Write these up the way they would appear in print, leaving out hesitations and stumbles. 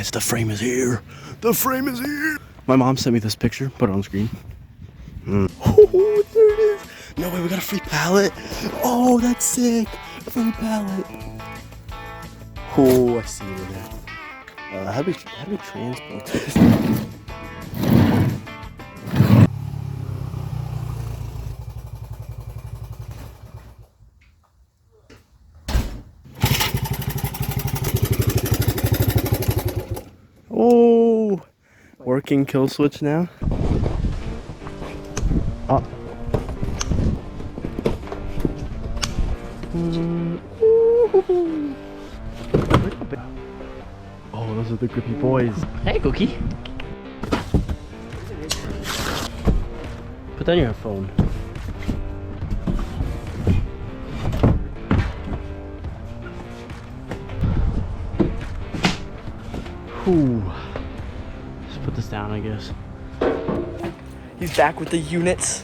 Guys, the frame is here. The frame is here. My mom sent me this picture. Put it on screen. Oh, there it is. No way, we got a free pallet. Oh, that's sick. A free pallet. Oh, I see it in there. How do we transport this? Oh, working kill switch now. Oh. Oh, those are the grippy boys. Hey, Cookie. Put down your phone. Whew. Just put this down, I guess. He's back with the units.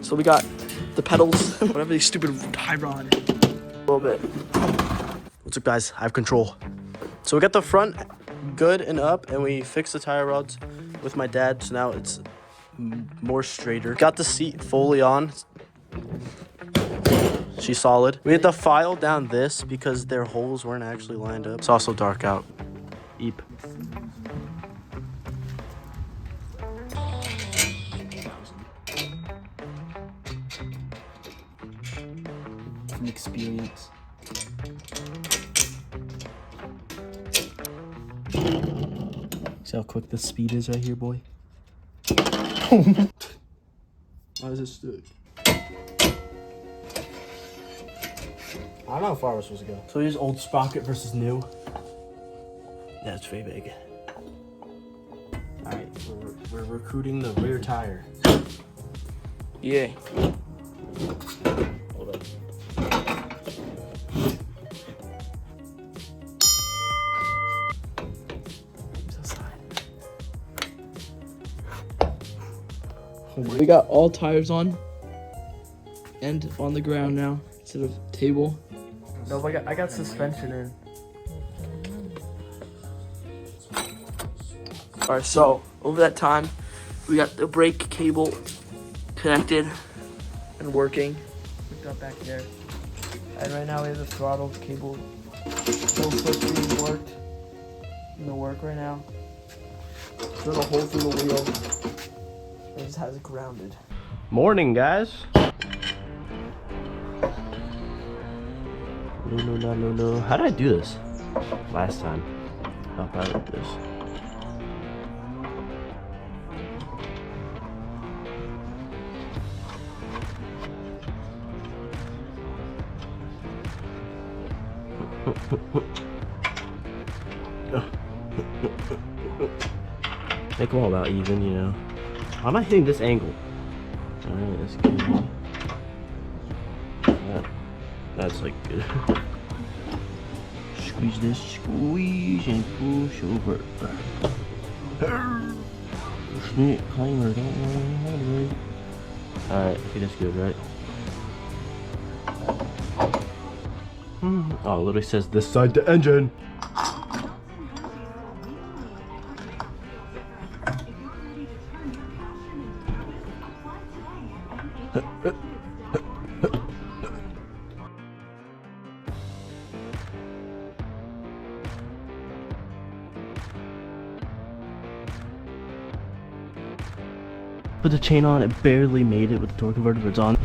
So we got the pedals, whatever these stupid tie rod. A little bit. What's up, guys? I have control. So we got the front good and up, and we fixed the tire rods with my dad, so now it's more straighter. Got the seat fully on. She's solid. We had to file down this because their holes weren't actually lined up. It's also dark out. Eep. An experience. See how quick the speed is right here, boy? Why is it stuck? I don't know how far we're supposed to go. So here's old sprocket versus new. Yeah, it's very big. Alright, we're recruiting the rear tire. Yeah. Hold up. We got all tires on and on the ground now instead of table. No, but I got suspension in. Alright, so over that time, we got the brake cable connected and working. Hooked up back there. And right now we have the throttle cable. Full switch being worked. In the work right now. There's a hole through the wheel. It just has it grounded. Morning, guys. No. How did I do this last time? How about I did this? Make them all about even, you know. I'm not hitting this angle. Alright, that's good. That's like good. Squeeze this, squeeze, and push over. Snake climber, don't worry. Alright, I think that's good, right? Oh, it literally says this side the engine. Put the chain on, it barely made it with the torque converter, but it's on.